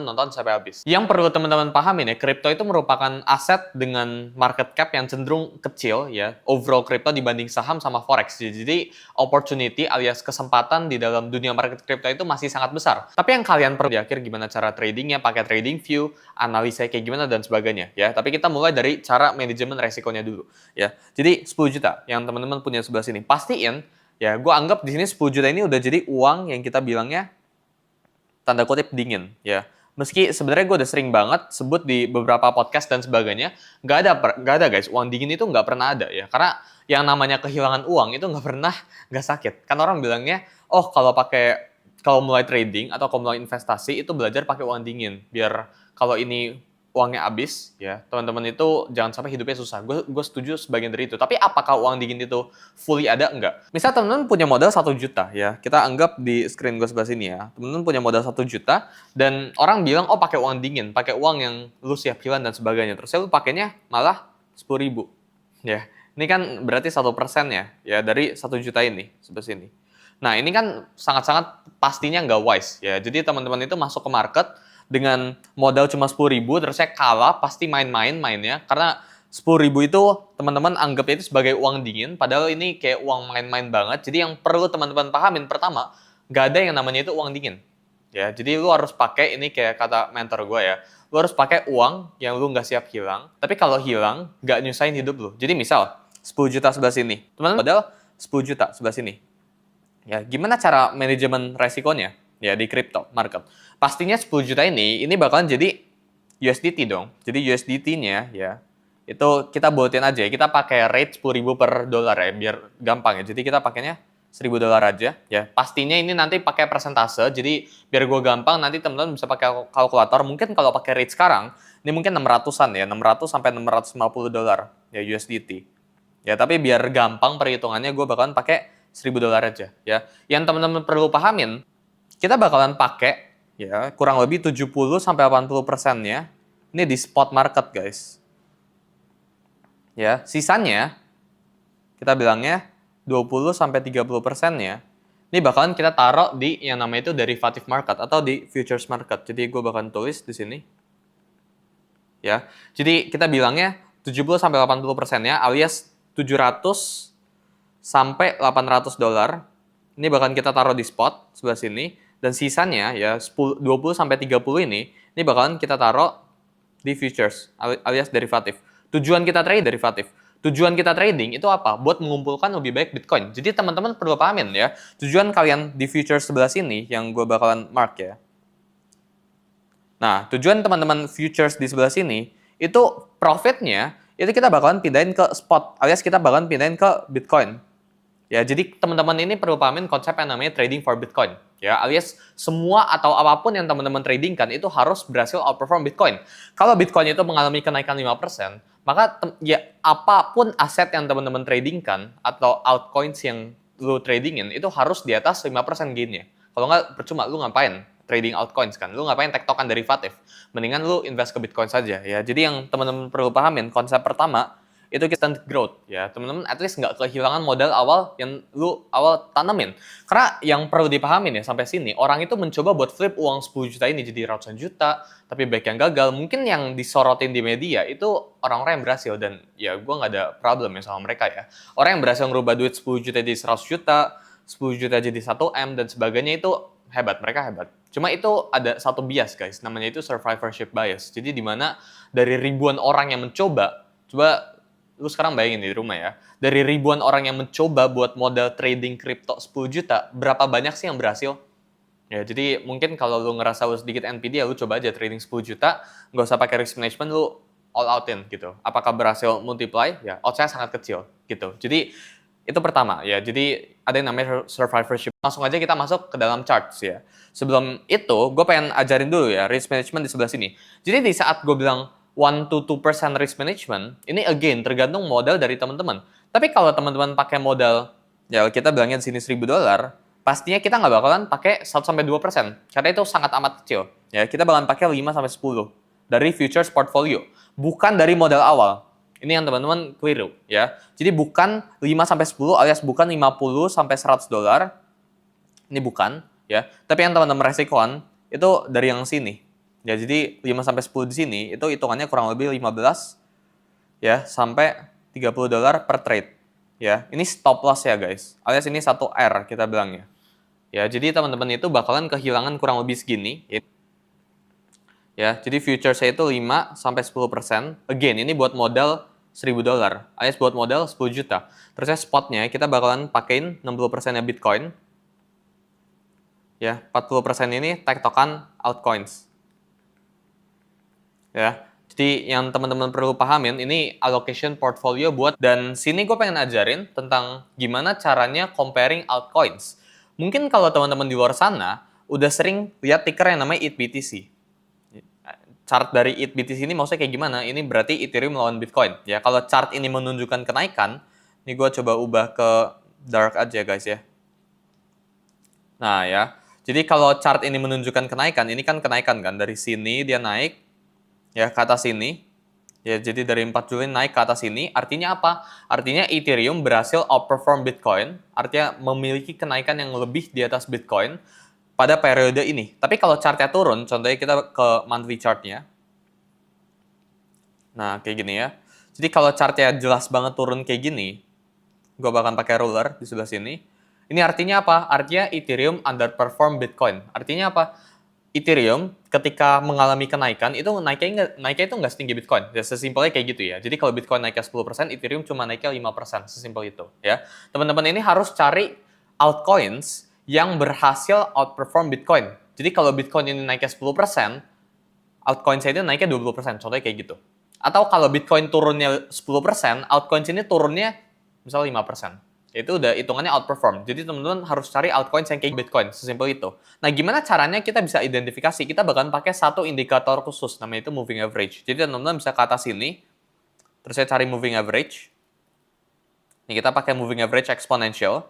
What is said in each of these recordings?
nonton sampai habis. Yang perlu teman-teman pahamin ya, kripto itu merupakan aset dengan market cap yang cenderung kecil ya, overall kripto dibanding saham sama forex. Jadi opportunity alias kesempatan di dalam dunia market kripto itu masih sangat besar. Tapi yang kalian perlu di akhir gimana cara tradingnya, pakai trading view, analisa kayak gimana dan sebagainya ya. Tapi kita mulai dari cara manajemen resikonya dulu ya. Jadi 10 juta yang teman-teman punya sebelah sini, pastiin ya, gue anggap di sini 10 juta ini udah jadi uang yang kita bilangnya tanda kutip dingin ya. Meski sebenarnya gue udah sering banget sebut di beberapa podcast dan sebagainya, nggak ada guys, uang dingin itu nggak pernah ada ya. Karena yang namanya kehilangan uang itu nggak sakit. Kan orang bilangnya, oh kalau mulai trading atau kalau mulai investasi itu belajar pakai uang dingin. Biar kalau ini uangnya habis ya, teman-teman itu jangan sampai hidupnya susah. Gue setuju sebagian dari itu. Tapi apakah uang dingin itu fully ada? Enggak. Misal teman-teman punya modal 1 juta ya, kita anggap di screen gue sebelah sini ya. Teman-teman punya modal 1 juta dan orang bilang, oh pakai uang dingin, pakai uang yang lu siap hilang dan sebagainya. Terus lu pakainya malah 10.000 ya. Ini kan berarti 1% ya dari 1 juta ini sebelah sini. Nah ini kan sangat-sangat pastinya nggak wise ya. Jadi teman-teman itu masuk ke market dengan modal cuma 10.000, terus saya kalah, pasti mainnya. Karena 10.000 itu teman-teman anggap itu sebagai uang dingin, padahal ini kayak uang main-main banget. Jadi yang perlu teman-teman pahamin, pertama, nggak ada yang namanya itu uang dingin. Ya, jadi lu harus pakai, ini kayak kata mentor gue ya, lu harus pakai uang yang lu nggak siap hilang, tapi kalau hilang, nggak nyusahin hidup lu. Jadi misal, 10 juta sebelah sini, teman-teman modal 10 juta sebelah sini. Ya, gimana cara manajemen resikonya? Ya, di crypto market. Pastinya 10 juta ini bakalan jadi USDT dong. Jadi USDT-nya ya, itu kita buatin aja. Kita pakai rate 10.000 per dolar ya, biar gampang ya. Jadi kita pakainya $1.000 aja ya. Pastinya ini nanti pakai persentase. Jadi biar gue gampang, nanti teman-teman bisa pakai kalkulator. Mungkin kalau pakai rate sekarang, ini mungkin 600-an ya, 600 sampai $650 ya USDT. Ya, tapi biar gampang perhitungannya, gue bakalan pakai $1.000 aja ya. Yang teman-teman perlu pahamin, kita bakalan pakai ya kurang lebih 70 sampai 80%-nya ini di spot market, guys. Ya, sisanya kita bilangnya 20 sampai 30%-nya ini bakalan kita taruh di yang namanya itu derivative market atau di futures market. Jadi gue bakalan tulis di sini. Ya. Jadi kita bilangnya 70 sampai 80%-nya alias 700 sampai $800. Ini bakalan kita taruh di spot sebelah sini. Dan sisanya ya 20 sampai 30 ini bakalan kita taruh di futures alias derivatif. Tujuan kita trading itu apa? Buat mengumpulkan lebih baik Bitcoin. Jadi teman-teman perlu pahamin ya. Tujuan kalian di futures sebelah sini yang gue bakalan mark ya. Nah, tujuan teman-teman futures di sebelah sini itu profitnya itu kita bakalan pindahin ke spot alias kita bakalan pindahin ke Bitcoin. Ya, jadi teman-teman ini perlu pahamin konsep yang namanya trading for Bitcoin. Ya, alias semua atau apapun yang teman-teman tradingkan itu harus berhasil outperform Bitcoin. Kalau Bitcoin itu mengalami kenaikan 5%, maka ya apapun aset yang teman-teman tradingkan atau altcoins yang lu tradingin itu harus di atas 5% gainnya. Kalau nggak, percuma lu ngapain trading altcoins kan? Lu ngapain tektokan derivatif? Mendingan lu invest ke Bitcoin saja ya. Jadi yang teman-teman perlu pahamin, konsep pertama itu instant growth ya, teman-teman at least nggak kehilangan modal awal yang lu awal tanamin. Karena yang perlu dipahamin ya sampai sini, orang itu mencoba buat flip uang 10 juta ini jadi ratusan juta, tapi baik yang gagal. Mungkin yang disorotin di media itu orang-orang yang berhasil, dan ya gue nggak ada problem ya sama mereka ya. Orang yang berhasil ngerubah duit 10 juta jadi 100 juta, 10 juta jadi 1M dan sebagainya itu hebat, mereka hebat. Cuma itu ada satu bias guys, namanya itu survivorship bias. Jadi dimana dari ribuan orang yang mencoba, coba lu sekarang bayangin di rumah ya, dari ribuan orang yang mencoba buat modal trading kripto 10 juta, berapa banyak sih yang berhasil? Ya, jadi mungkin kalau lu ngerasa lu sedikit NPD ya lu coba aja trading 10 juta, nggak usah pakai risk management, lu all outin gitu. Apakah berhasil multiply? Ya, odds-nya sangat kecil gitu. Jadi itu pertama ya, jadi ada yang namanya survivorship. Langsung aja kita masuk ke dalam charts ya. Sebelum itu, gue pengen ajarin dulu ya risk management di sebelah sini. Jadi di saat gue bilang 1-2% risk management, ini again tergantung modal dari teman-teman. Tapi kalau teman-teman pakai modal, ya kita bilangnya di sini $1.000, pastinya kita nggak bakalan pakai 1-2%, karena itu sangat amat kecil. Ya, kita bakalan pakai 5-10 dari futures portfolio, bukan dari modal awal. Ini yang teman-teman keliru ya. Jadi bukan 5-10 alias bukan $50-100. Ini bukan ya. Tapi yang teman-teman resikoan itu dari yang sini. Ya, jadi 5 sampai 10 di sini itu hitungannya kurang lebih 15 ya sampai $30 per trade. Ya, ini stop loss ya guys. Alias ini 1R kita bilangnya. Ya, jadi teman-teman itu bakalan kehilangan kurang lebih segini. Ya, jadi future saya itu 5 sampai 10%. Again, ini buat modal $1.000 alias buat modal 10 juta. Terusnya spotnya kita bakalan pakein 60%-nya Bitcoin. Ya, 40% ini tektokan altcoins. Ya, jadi yang teman-teman perlu pahamin ini allocation portfolio buat, dan sini gue pengen ajarin tentang gimana caranya comparing altcoins. Mungkin kalau teman-teman di luar sana udah sering lihat ticker yang namanya ETH-BTC. Chart dari ETH-BTC ini maksudnya kayak gimana? Ini berarti Ethereum lawan Bitcoin. Ya, kalau chart ini menunjukkan kenaikan, ini gue coba ubah ke dark aja guys ya. Nah ya, jadi kalau chart ini menunjukkan kenaikan, ini kan kenaikan kan, dari sini dia naik ya ke atas sini. Ya, jadi dari 4 Juli naik ke atas sini, artinya apa? Artinya Ethereum berhasil outperform Bitcoin, artinya memiliki kenaikan yang lebih di atas Bitcoin pada periode ini. Tapi kalau chartnya turun, contohnya kita ke monthly chartnya. Nah, kayak gini ya. Jadi kalau chartnya jelas banget turun kayak gini, gue bakal pakai ruler di sebelah sini. Ini artinya apa? Artinya Ethereum underperform Bitcoin. Artinya apa? Ethereum ketika mengalami kenaikan itu naiknya itu nggak setinggi Bitcoin. Ya, sesimpelnya kayak gitu ya. Jadi kalau Bitcoin naiknya 10%, Ethereum cuma naiknya 5%. Sesimpel itu ya. Teman-teman ini harus cari altcoins yang berhasil outperform Bitcoin. Jadi kalau Bitcoin ini naiknya 10%, altcoins itu naiknya 20%. Contohnya kayak gitu. Atau kalau Bitcoin turunnya 10%, altcoins ini turunnya misalnya 5%. Itu udah hitungannya outperform. Jadi teman-teman harus cari altcoins yang kayak Bitcoin, sesimpel itu. Nah, gimana caranya kita bisa identifikasi? Kita bakalan pakai satu indikator khusus, namanya itu moving average. Jadi teman-teman bisa ke atas sini, terus saya cari moving average. Ini kita pakai moving average exponential.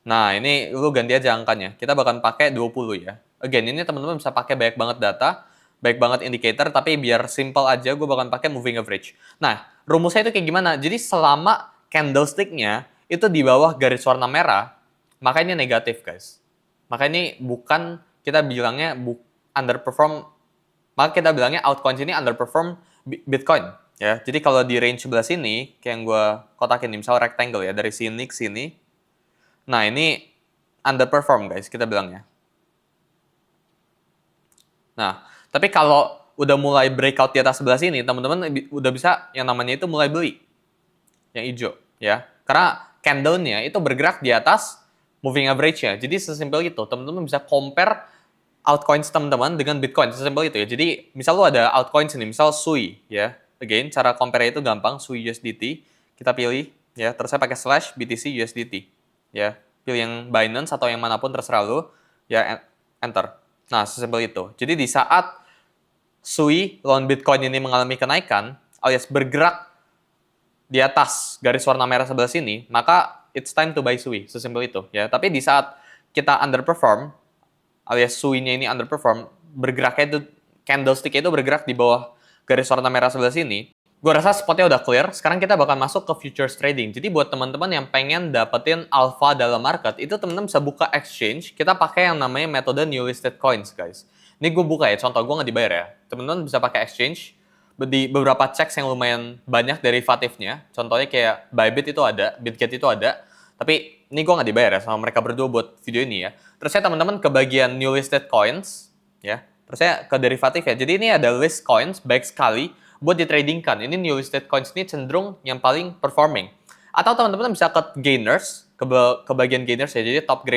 Nah, ini lu ganti aja angkanya. Kita bakalan pakai 20 ya. Again, ini teman-teman bisa pakai banyak banget data, baik banget indicator, tapi biar simple aja, gue bakalan pakai moving average. Nah, rumusnya itu kayak gimana? Jadi selama candlestick-nya itu di bawah garis warna merah, maka ini negatif guys. Maka ini bukan, kita bilangnya underperform, maka kita bilangnya altcoins ini underperform Bitcoin. Ya, jadi kalau di range sebelah sini, kayak yang gue kotakin, misal rectangle ya, dari sini ke sini, nah ini underperform guys, kita bilangnya. Nah, tapi kalau udah mulai breakout di atas sebelah sini, teman-teman udah bisa yang namanya itu mulai beli. Yang hijau, ya. Karena candle-nya itu bergerak di atas moving average-nya. Jadi sesimpel itu, teman-teman bisa compare altcoins teman-teman dengan Bitcoin, sesimpel itu ya. Jadi misal lu ada altcoins ini, misal SUI ya. Again, cara compare itu gampang, SUI USDT. Kita pilih ya, terus saya pakai slash BTC USDT. Ya, pilih yang Binance atau yang manapun terserah lu, ya enter. Nah, sesimpel itu. Jadi di saat SUI lawan Bitcoin ini mengalami kenaikan, alias bergerak di atas garis warna merah sebelah sini, maka it's time to buy SUI, sesimpel itu ya. Tapi di saat kita underperform, alias SUI-nya ini underperform, bergeraknya itu, candlestick itu bergerak di bawah garis warna merah sebelah sini, gue rasa spotnya udah clear. Sekarang kita bakal masuk ke futures trading. Jadi buat teman-teman yang pengen dapetin alpha dalam market, itu teman-teman bisa buka exchange, kita pakai yang namanya metode new listed coins guys. Ini gue buka ya, contoh gue nggak dibayar ya. Teman-teman bisa pakai exchange, di beberapa checks yang lumayan banyak derivatifnya, contohnya kayak Bybit itu ada, Bitget itu ada, tapi ini gue nggak dibayar ya sama mereka berdua buat video ini ya. Terus saya teman-teman ke bagian new listed coins, ya, terus saya ke derivatif ya. Jadi ini ada list coins, baik sekali buat ditradingkan. Ini new listed coins ini cenderung yang paling performing. Atau teman-teman bisa ke gainers, ke bagian gainers ya, jadi top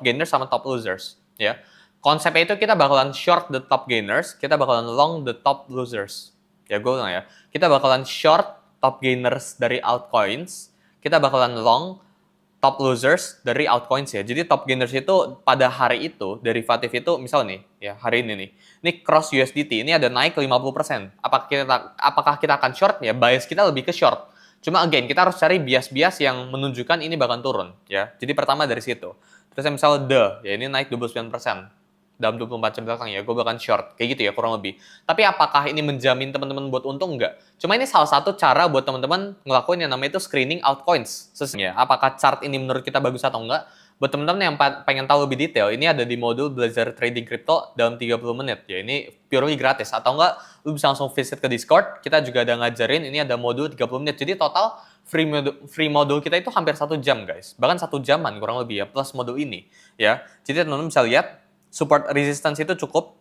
gainers sama top losers, ya. Konsepnya itu kita bakalan short the top gainers, kita bakalan long the top losers. Ya gue bilang ya, kita bakalan short top gainers dari altcoins, kita bakalan long top losers dari altcoins ya. Jadi top gainers itu pada hari itu, derivatif itu misal nih, ya hari ini nih, ini cross USDT, ini ada naik 50%. Apakah kita akan short? Ya bias kita lebih ke short. Cuma again, kita harus cari bias-bias yang menunjukkan ini bakal turun ya. Jadi pertama dari situ. Terus misal ya ini naik 29%. Dalam 24 jam belakang ya, gue bakal short. Kayak gitu ya, kurang lebih. Tapi apakah ini menjamin teman-teman buat untung? Enggak. Cuma ini salah satu cara buat teman-teman ngelakuin yang namanya itu screening altcoins. Apakah chart ini menurut kita bagus atau enggak? Buat teman-teman yang pengen tahu lebih detail, ini ada di modul belajar trading crypto dalam 30 menit ya. Ini purely gratis, atau enggak lu bisa langsung visit ke Discord. Kita juga ada ngajarin, ini ada modul 30 menit. Jadi total free modul kita itu hampir 1 jam guys. Bahkan 1 jaman kurang lebih ya, plus modul ini ya. Jadi teman-teman bisa lihat support resistance itu cukup.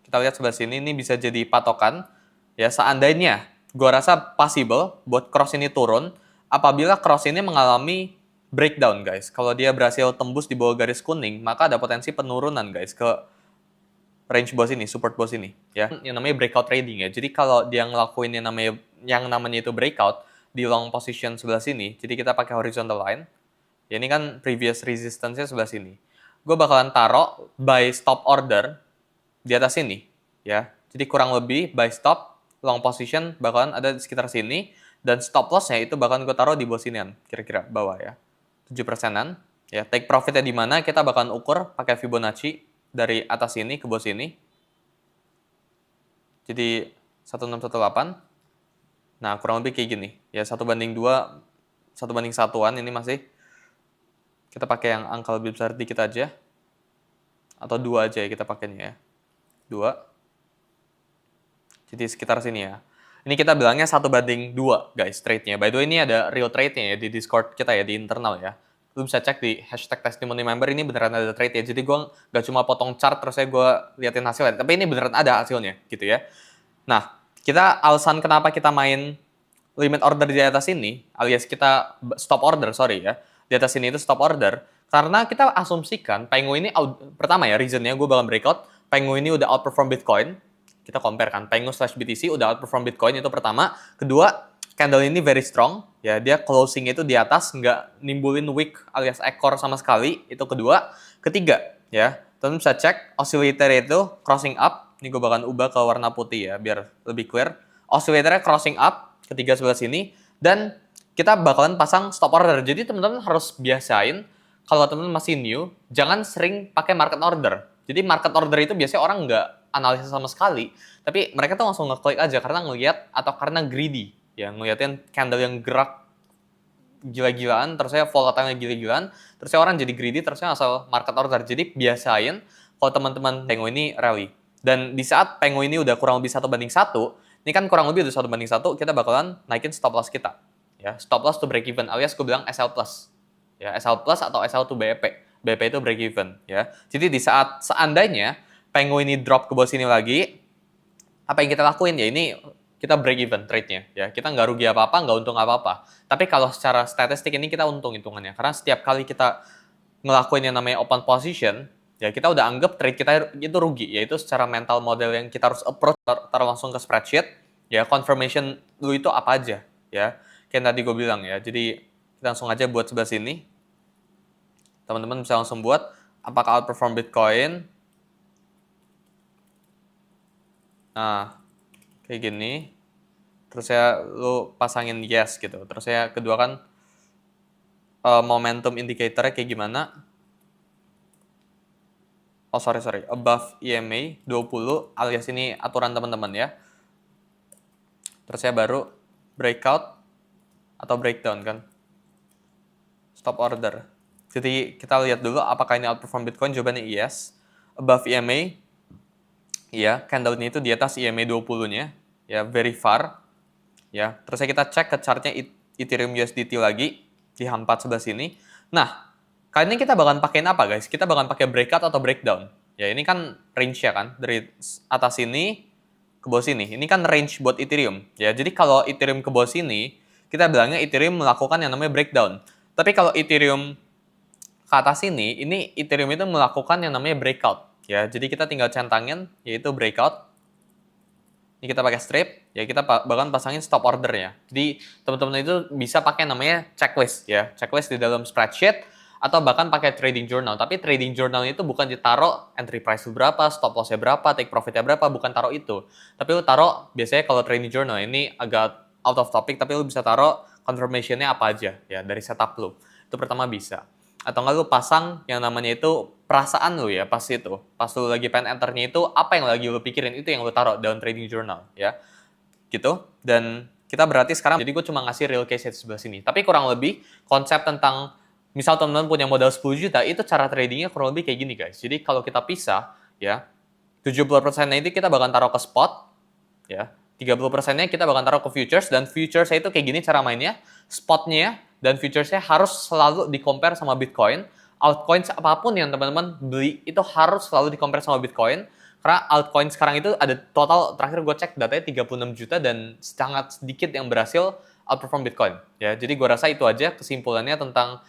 Kita lihat sebelah sini, ini bisa jadi patokan ya. Seandainya gua rasa possible buat cross ini turun apabila cross ini mengalami breakdown guys. Kalau dia berhasil tembus di bawah garis kuning, maka ada potensi penurunan guys ke range bawah sini, support bawah sini ya. Yang namanya breakout trading ya. Jadi kalau dia ngelakuin yang namanya itu breakout di long position sebelah sini, jadi kita pakai horizontal line. Ya ini kan previous resistance-nya sebelah sini. Gue bakalan taruh buy stop order di atas sini ya. Jadi kurang lebih buy stop long position bakalan ada di sekitar sini, dan stop loss-nya itu bakalan gue taruh di bawah sinian, kira-kira bawah ya. 7%-an ya. Take profit-nya di mana kita bakalan ukur pakai Fibonacci dari atas sini ke bawah sini. Jadi 1618. Nah, kurang lebih kayak gini. Ya 1/2, 1/1-an ini masih. Kita pakai yang angka lebih besar dikit aja. Atau 2 aja ya kita pakainya ya. 2. Jadi sekitar sini ya. Ini kita bilangnya 1/2 guys trade-nya. By the way ini ada real trade-nya ya di Discord kita ya, di internal ya. Lu bisa cek di #testimony_member, ini beneran ada trade ya. Jadi gue nggak cuma potong chart terus gue liatin hasilnya. Tapi ini beneran ada hasilnya gitu ya. Nah, alasan kenapa kita main limit order di atas ini, alias kita stop order, sorry ya. Di atas ini itu stop order. Karena kita asumsikan Pengu ini, pertama ya reasonnya gue bakal breakout, Pengu ini udah outperform Bitcoin. Kita compare kan, Pengu/BTC udah outperform Bitcoin, itu pertama. Kedua, candle ini very strong, ya dia closing itu di atas, nggak nimbulin wick alias ekor sama sekali, itu kedua. Ketiga, ya teman bisa cek oscillator itu crossing up, ini gue bakalan ubah ke warna putih ya, biar lebih clear. Oscillatornya crossing up, ketiga sebelah sini, dan kita bakalan pasang stop order. Jadi teman-teman harus biasain, kalau teman-teman masih new, jangan sering pakai market order. Jadi market order itu biasanya orang nggak analisa sama sekali, tapi mereka tuh langsung ngeklik aja karena ngelihat atau karena greedy, ya ngeliatin candle yang gerak gila-gilaan, terusnya volatile gila-gilaan, terusnya orang jadi greedy, terusnya asal market order. Jadi biasain kalau teman-teman Pengu ini rally, dan di saat Pengu ini udah kurang lebih 1/1, ini kan kurang lebih udah 1/1, kita bakalan naikin stop loss kita, ya stop loss to break even, alias gue bilang SL plus, ya SL plus atau SL to BEP. BEP itu break even ya. Jadi di saat seandainya Pengu ini drop ke bawah sini lagi, apa yang kita lakuin ya ini kita break even trade-nya ya. Kita nggak rugi apa-apa, nggak untung apa-apa. Tapi kalau secara statistik ini kita untung hitungannya, karena setiap kali kita ngelakuin yang namanya open position, ya kita udah anggap trade kita itu rugi, yaitu secara mental model yang kita harus approach, taruh langsung ke spreadsheet, ya confirmation lu itu apa aja ya. Kayak tadi gue bilang ya. Jadi kita langsung aja buat sebelah sini. Teman-teman bisa langsung buat apakah outperform Bitcoin. Nah, kayak gini. Terus ya lu pasangin yes gitu. Terus ya kedua kan momentum indicator-nya kayak gimana. Oh sorry, above EMA 20 alias ini aturan teman-teman ya. Terus ya baru breakout atau breakdown kan. Stop order. Jadi kita lihat dulu apakah ini outperform Bitcoin, jawabannya yes. Above EMA, ya candle-nya itu di atas EMA 20-nya, ya very far. Ya, terusnya kita cek ke chartnya Ethereum USDT lagi di H4 sebelah sini. Nah, kali ini kita bakalan pakein apa guys? Kita bakalan pakai breakout atau breakdown. Ya ini kan range-nya kan, dari atas sini ke bawah sini. Ini kan range buat Ethereum. Ya, jadi kalau Ethereum ke bawah sini, kita bilangnya Ethereum melakukan yang namanya breakdown. Tapi kalau Ethereum ke atas ini Ethereum itu melakukan yang namanya breakout. Ya, jadi kita tinggal centangin, yaitu breakout. Ini kita pakai strip, ya kita bahkan pasangin stop ordernya. Jadi teman-teman itu bisa pakai namanya checklist ya, checklist di dalam spreadsheet atau bahkan pakai trading journal. Tapi trading journal itu bukan ditaruh entry price berapa, stop loss-nya berapa, take profit-nya berapa, bukan taruh itu. Tapi lu taruh biasanya kalau trading journal ini agak out of topic, tapi lu bisa taruh confirmation-nya apa aja ya dari setup lu. Itu pertama bisa. Atau enggak lu pasang yang namanya itu perasaan lu ya pas itu. Pas lu lagi pengen enternya itu apa yang lagi lu pikirin, itu yang lu taruh dalam trading journal ya. Gitu. Dan kita berarti sekarang, jadi gue cuma ngasih real case di sebelah sini. Tapi kurang lebih konsep tentang Misal teman-teman punya modal 10 juta, itu cara tradingnya kurang lebih kayak gini guys. Jadi kalau kita pisah, ya, 70%-nya itu kita bakal taruh ke spot, ya. 30%-nya kita bakal taruh ke futures, dan futuresnya itu kayak gini cara mainnya. Spotnya dan futuresnya harus selalu di-compare sama Bitcoin. Altcoins apapun yang teman-teman beli itu harus selalu di-compare sama Bitcoin. Karena altcoin sekarang itu ada total, terakhir gue cek datanya 36 juta dan sangat sedikit yang berhasil outperform Bitcoin. Ya, jadi gue rasa itu aja kesimpulannya tentang